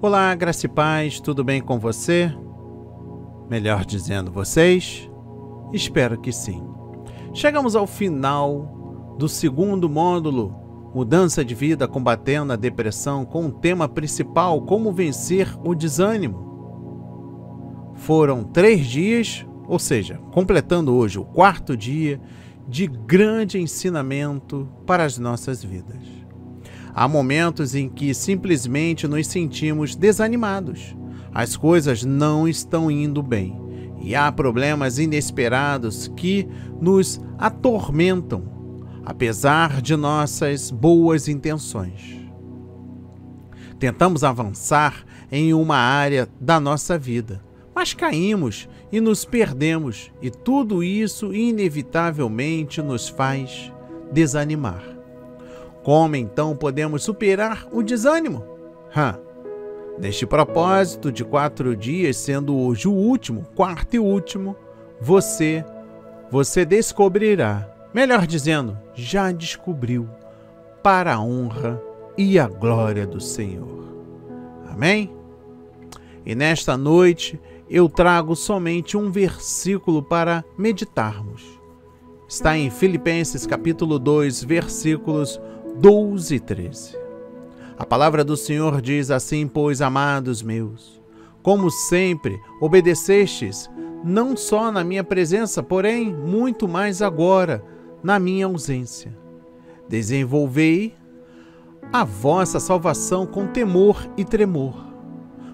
Olá, graça e paz, tudo bem com você? Melhor dizendo, vocês? Espero que sim. Chegamos ao final do segundo módulo, Mudança de Vida Combatendo a Depressão, com o tema principal, Como Vencer o Desânimo. Foram 3 dias, ou seja, completando hoje o 4º dia, de grande ensinamento para as nossas vidas. Há momentos em que simplesmente nos sentimos desanimados. As coisas não estão indo bem e há problemas inesperados que nos atormentam, apesar de nossas boas intenções. Tentamos avançar em uma área da nossa vida, mas caímos e nos perdemos, e tudo isso inevitavelmente nos faz desanimar. Como então podemos superar o desânimo? Neste propósito de 4 dias, sendo hoje o último, 4º e último, você descobrirá, melhor dizendo, já descobriu, para a honra e a glória do Senhor. Amém? E nesta noite eu trago somente um versículo para meditarmos. Está em Filipenses capítulo 2, versículos 12 e 13. A palavra do Senhor diz assim: pois, amados meus, como sempre obedecestes, não só na minha presença, porém muito mais agora, na minha ausência. Desenvolvei a vossa salvação com temor e tremor,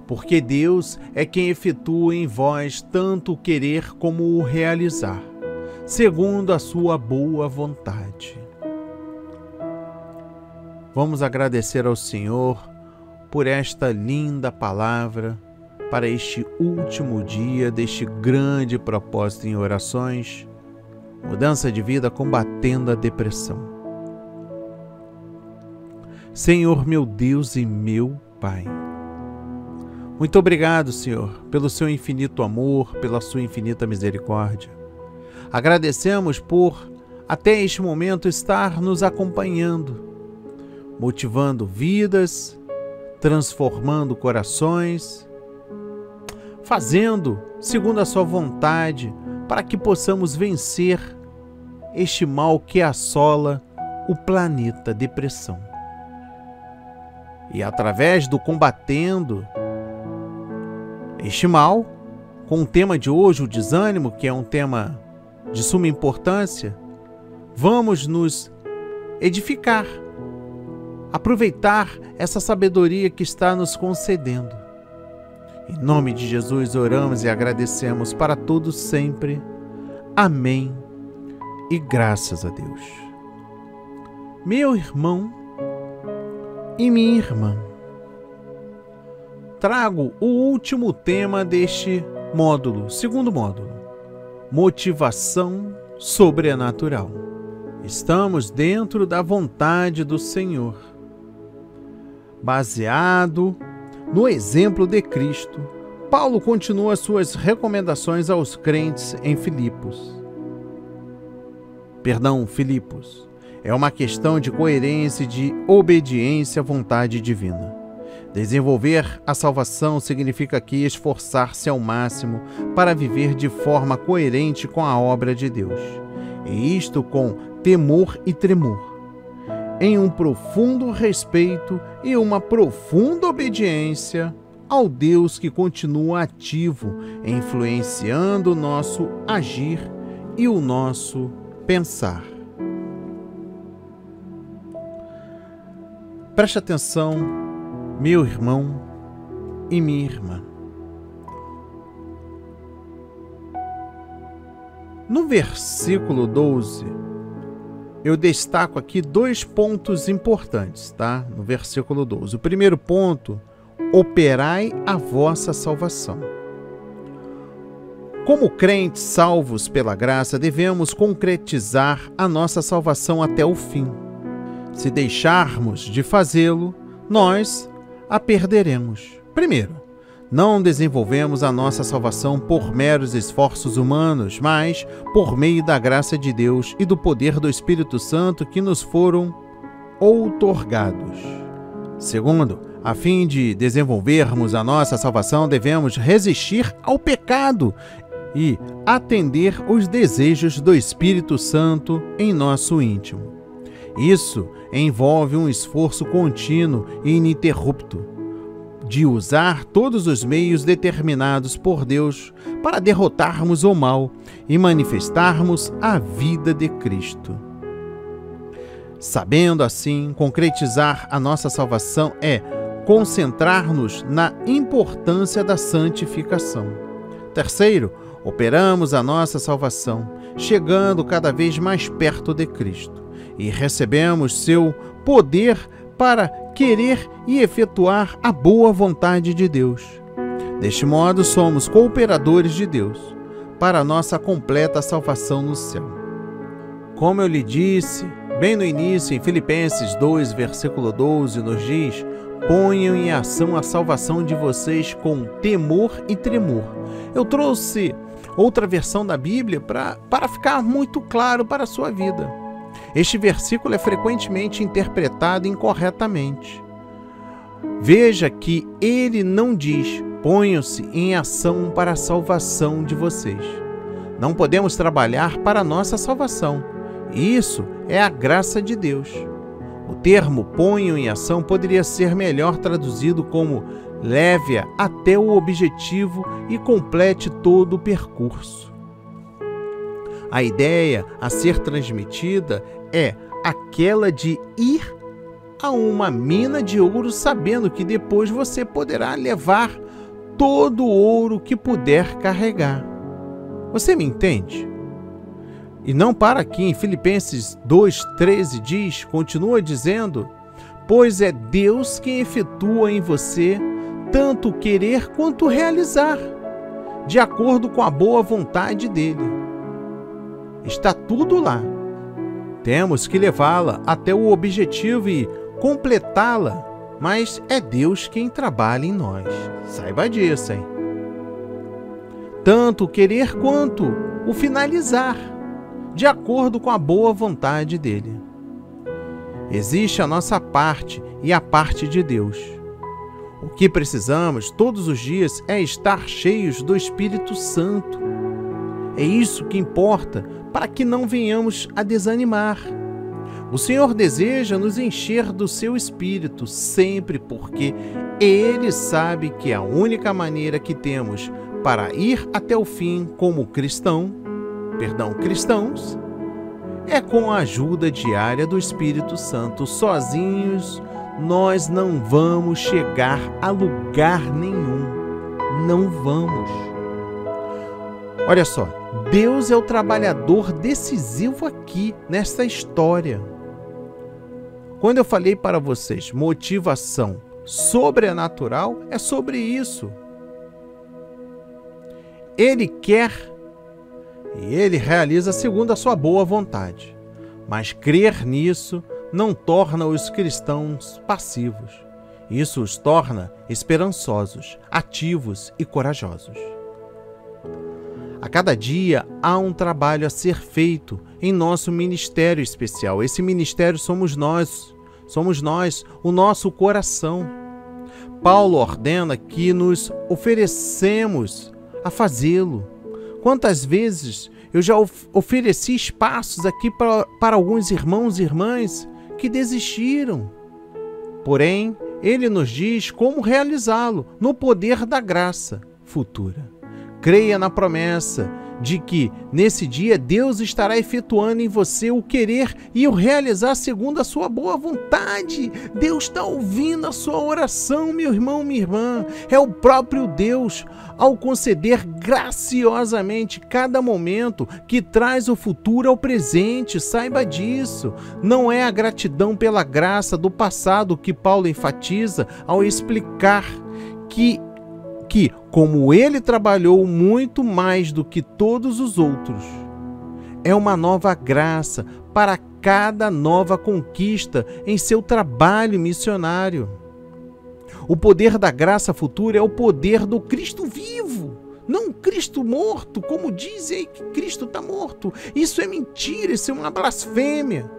porque Deus é quem efetua em vós tanto o querer como o realizar, segundo a sua boa vontade. Vamos agradecer ao Senhor por esta linda palavra para este último dia deste grande propósito em orações, mudança de vida combatendo a depressão. Senhor, meu Deus e meu Pai, muito obrigado, Senhor, pelo seu infinito amor, pela sua infinita misericórdia. Agradecemos por, até este momento, estar nos acompanhando, motivando vidas, transformando corações, fazendo segundo a sua vontade, para que possamos vencer este mal que assola o planeta depressão. E através do combatendo este mal, com o tema de hoje, o desânimo, que é um tema de suma importância, vamos nos edificar, aproveitar essa sabedoria que está nos concedendo. Em nome de Jesus oramos e agradecemos para todos sempre. Amém e graças a Deus. Meu irmão e minha irmã, trago o último tema deste módulo, 2º módulo, motivação sobrenatural. Estamos dentro da vontade do Senhor, baseado no exemplo de Cristo. Paulo continua suas recomendações aos crentes em Filipos. É uma questão de coerência e de obediência à vontade divina. Desenvolver a salvação significa aqui esforçar-se ao máximo para viver de forma coerente com a obra de Deus, e isto com temor e tremor, em um profundo respeito e uma profunda obediência ao Deus que continua ativo, influenciando o nosso agir e o nosso pensar. Preste atenção, meu irmão e minha irmã. No versículo 12, eu destaco aqui 2 pontos importantes, tá? No versículo 12. O primeiro ponto: operai a vossa salvação. Como crentes salvos pela graça, devemos concretizar a nossa salvação até o fim. Se deixarmos de fazê-lo, nós a perderemos. Primeiro, não desenvolvemos a nossa salvação por meros esforços humanos, mas por meio da graça de Deus e do poder do Espírito Santo que nos foram outorgados. Segundo, A fim de desenvolvermos a nossa salvação, devemos resistir ao pecado e atender os desejos do Espírito Santo em nosso íntimo. Isso envolve um esforço contínuo e ininterrupto de usar todos os meios determinados por Deus para derrotarmos o mal e manifestarmos a vida de Cristo. Sabendo assim, concretizar a nossa salvação é concentrar-nos na importância da santificação. Terceiro, operamos a nossa salvação, chegando cada vez mais perto de Cristo, e recebemos seu poder para querer e efetuar a boa vontade de Deus. Deste modo, somos cooperadores de Deus para a nossa completa salvação no céu. Como eu lhe disse bem no início, em Filipenses 2, versículo 12, nos diz: ponham em ação a salvação de vocês com temor e tremor. Eu trouxe outra versão da Bíblia para ficar muito claro para a sua vida. Este versículo é frequentemente interpretado incorretamente. Veja que ele não diz: ponham-se em ação para a salvação de vocês. Não podemos trabalhar para a nossa salvação. Isso é a graça de Deus. O termo ponham em ação poderia ser melhor traduzido como leve-a até o objetivo e complete todo o percurso. A ideia a ser transmitida é aquela de ir a uma mina de ouro sabendo que depois você poderá levar todo o ouro que puder carregar. Você me entende? E não para aqui, em Filipenses 2,13 diz, continua dizendo: pois é Deus quem efetua em você tanto querer quanto realizar, de acordo com a boa vontade dele. Está tudo lá. Temos que levá-la até o objetivo e completá-la, mas é Deus quem trabalha em nós. Saiba disso, hein? Tanto querer quanto o finalizar, de acordo com a boa vontade dele. Existe a nossa parte e a parte de Deus. O que precisamos todos os dias é estar cheios do Espírito Santo. É isso que importa para que não venhamos a desanimar. O Senhor deseja nos encher do seu Espírito sempre, porque Ele sabe que a única maneira que temos para ir até o fim como cristãos, é com a ajuda diária do Espírito Santo. Sozinhos, nós não vamos chegar a lugar nenhum. Não vamos. Olha só, Deus é o trabalhador decisivo aqui, nessa história. Quando eu falei para vocês, motivação sobrenatural, é sobre isso. Ele quer e Ele realiza segundo a sua boa vontade. Mas crer nisso não torna os cristãos passivos. Isso os torna esperançosos, ativos e corajosos. A cada dia há um trabalho a ser feito em nosso ministério especial. Esse ministério somos nós, o nosso coração. Paulo ordena que nos oferecemos a fazê-lo. Quantas vezes eu já ofereci espaços aqui para alguns irmãos e irmãs que desistiram. Porém, ele nos diz como realizá-lo no poder da graça futura. Creia na promessa de que, nesse dia, Deus estará efetuando em você o querer e o realizar segundo a sua boa vontade. Deus está ouvindo a sua oração, meu irmão, minha irmã. É o próprio Deus, ao conceder graciosamente cada momento que traz o futuro ao presente. Saiba disso. Não é a gratidão pela graça do passado que Paulo enfatiza ao explicar que como ele trabalhou muito mais do que todos os outros, é uma nova graça para cada nova conquista em seu trabalho missionário. O poder da graça futura é o poder do Cristo vivo, não Cristo morto, como dizem aí que Cristo está morto. Isso é mentira, isso é uma blasfêmia.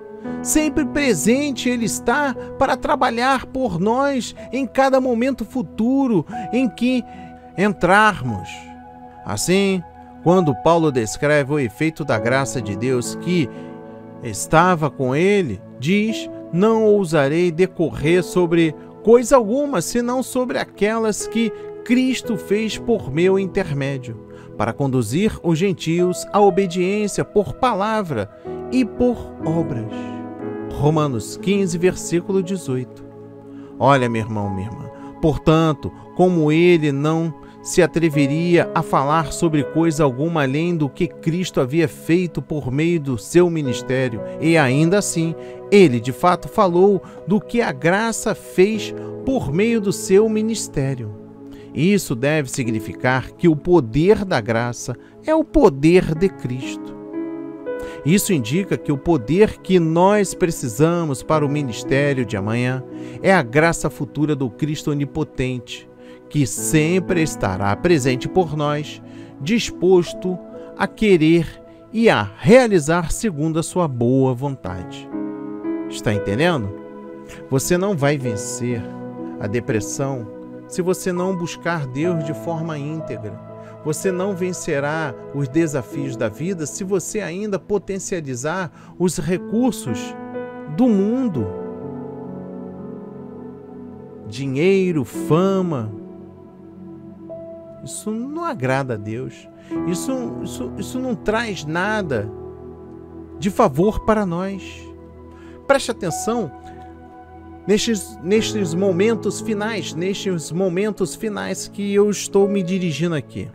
Sempre presente Ele está para trabalhar por nós em cada momento futuro em que entrarmos. Assim, quando Paulo descreve o efeito da graça de Deus que estava com ele, diz: não ousarei decorrer sobre coisa alguma, senão sobre aquelas que Cristo fez por meu intermédio, para conduzir os gentios à obediência por palavra e por obras. Romanos 15, versículo 18. Olha, meu irmão, minha irmã, portanto, como ele não se atreveria a falar sobre coisa alguma além do que Cristo havia feito por meio do seu ministério, e ainda assim, ele de fato falou do que a graça fez por meio do seu ministério. Isso deve significar que o poder da graça é o poder de Cristo. Isso indica que o poder que nós precisamos para o ministério de amanhã é a graça futura do Cristo onipotente, que sempre estará presente por nós, disposto a querer e a realizar segundo a sua boa vontade. Está entendendo? Você não vai vencer a depressão se você não buscar Deus de forma íntegra. Você não vencerá os desafios da vida se você ainda potencializar os recursos do mundo. Dinheiro, fama. Isso não agrada a Deus. Isso não traz nada de favor para nós. Preste atenção nestes momentos finais que eu estou me dirigindo aqui.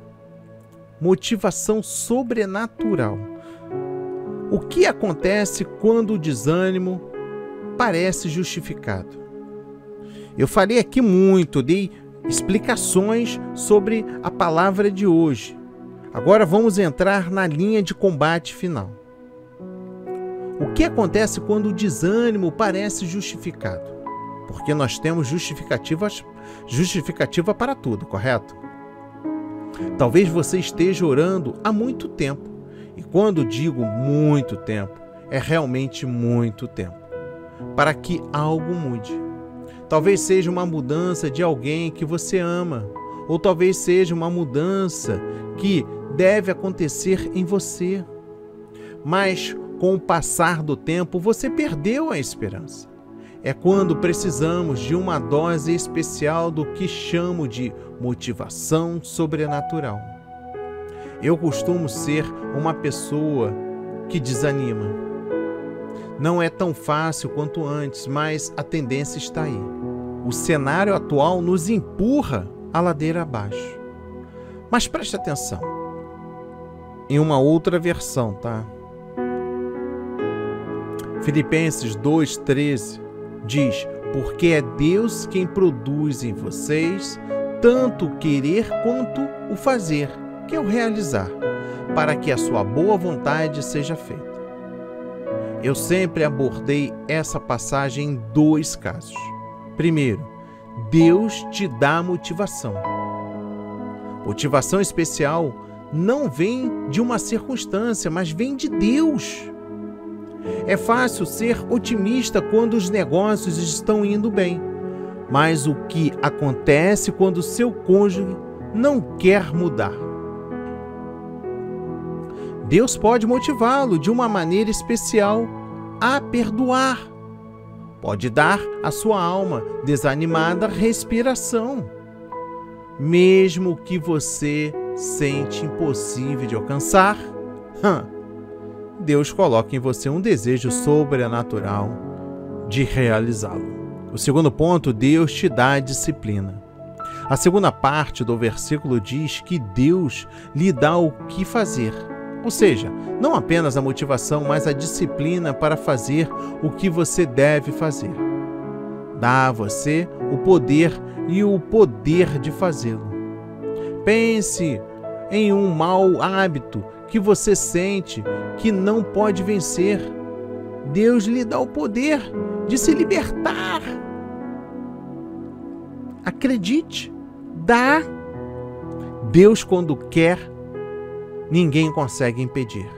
Motivação sobrenatural. O que acontece quando o desânimo parece justificado? Eu falei aqui muito, dei explicações sobre a palavra de hoje. Agora vamos entrar na linha de combate final. O que acontece quando o desânimo parece justificado? Porque nós temos justificativa para tudo, correto? Talvez você esteja orando há muito tempo. E quando digo muito tempo, é realmente muito tempo, para que algo mude. Talvez seja uma mudança de alguém que você ama, ou talvez seja uma mudança que deve acontecer em você. Mas com o passar do tempo, você perdeu a esperança. É quando precisamos de uma dose especial do que chamo de motivação sobrenatural. Eu costumo ser uma pessoa que desanima. Não é tão fácil quanto antes, mas a tendência está aí. O cenário atual nos empurra a ladeira abaixo. Mas preste atenção. Em uma outra versão, tá? Filipenses 2,13 diz: porque é Deus quem produz em vocês tanto o querer quanto o fazer, que é o realizar, para que a sua boa vontade seja feita. Eu sempre abordei essa passagem em dois casos. Primeiro, Deus te dá motivação. Motivação especial não vem de uma circunstância, mas vem de Deus. É fácil ser otimista quando os negócios estão indo bem, mas o que acontece quando seu cônjuge não quer mudar? Deus pode motivá-lo de uma maneira especial a perdoar. Pode dar à sua alma desanimada respiração, mesmo que você sente impossível de alcançar. Deus coloca em você um desejo sobrenatural de realizá-lo. O segundo ponto, Deus te dá disciplina. A segunda parte do versículo diz que Deus lhe dá o que fazer. Ou seja, não apenas a motivação, mas a disciplina para fazer o que você deve fazer. Dá a você o poder e o poder de fazê-lo. Pense em um mau hábito que você sente que não pode vencer. Deus lhe dá o poder de se libertar. Acredite, dá. Deus, quando quer, ninguém consegue impedir.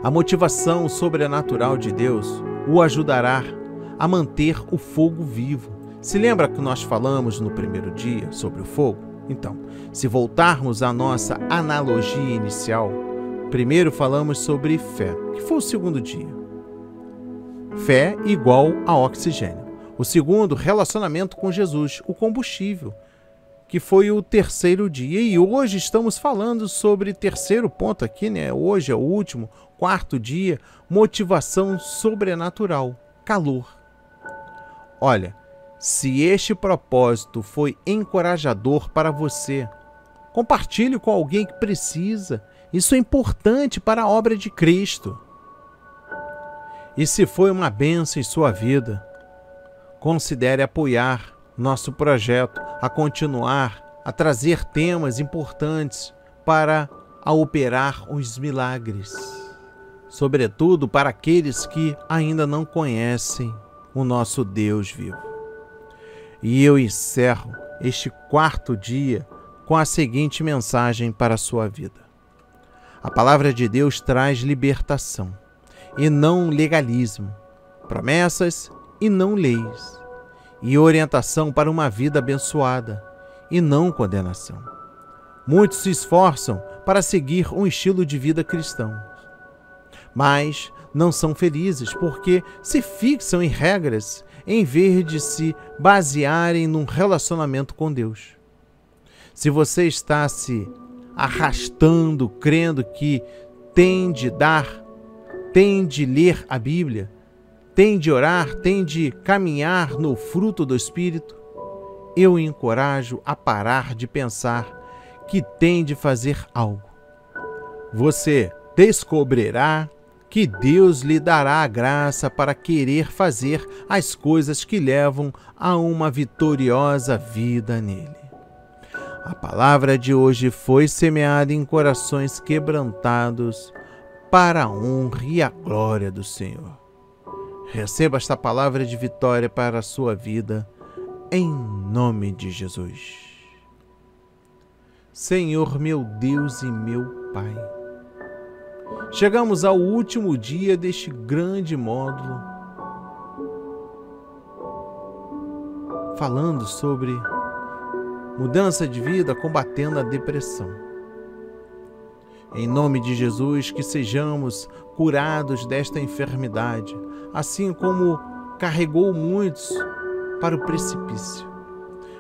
A motivação sobrenatural de Deus o ajudará a manter o fogo vivo. Se lembra que nós falamos no primeiro dia sobre o fogo? Então, se voltarmos à nossa analogia inicial, primeiro falamos sobre fé, que foi o segundo dia. Fé igual a oxigênio. O segundo, relacionamento com Jesus, o combustível, que foi o terceiro dia. E hoje estamos falando sobre terceiro ponto aqui, né? Hoje é o último, quarto dia, motivação sobrenatural, calor. Olha, se este propósito foi encorajador para você, compartilhe com alguém que precisa. Isso é importante para a obra de Cristo. E se foi uma bênção em sua vida, considere apoiar nosso projeto a continuar a trazer temas importantes para a operar os milagres, sobretudo para aqueles que ainda não conhecem o nosso Deus vivo. E eu encerro este quarto dia com a seguinte mensagem para a sua vida. A palavra de Deus traz libertação e não legalismo, promessas e não leis, e orientação para uma vida abençoada e não condenação. Muitos se esforçam para seguir um estilo de vida cristão, mas não são felizes porque se fixam em regras em vez de se basearem num relacionamento com Deus. Se você está se arrastando, crendo que tem de ler a Bíblia, tem de orar, tem de caminhar no fruto do Espírito, eu encorajo a parar de pensar que tem de fazer algo. Você descobrirá que Deus lhe dará a graça para querer fazer as coisas que levam a uma vitoriosa vida nele. A palavra de hoje foi semeada em corações quebrantados para a honra e a glória do Senhor. Receba esta palavra de vitória para a sua vida, em nome de Jesus. Senhor, meu Deus e meu Pai, chegamos ao último dia deste grande módulo, falando sobre mudança de vida, combatendo a depressão. Em nome de Jesus, que sejamos curados desta enfermidade, assim como carregou muitos para o precipício.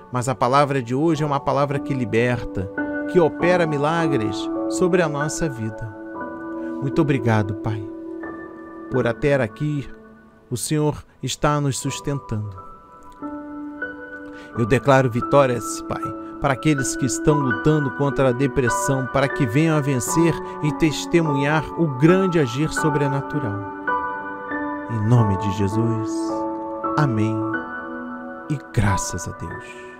Mas a palavra de hoje é uma palavra que liberta, que opera milagres sobre a nossa vida. Muito obrigado, Pai, por até aqui o Senhor está nos sustentando. Eu declaro vitórias, Pai, para aqueles que estão lutando contra a depressão, para que venham a vencer e testemunhar o grande agir sobrenatural. Em nome de Jesus, amém e graças a Deus.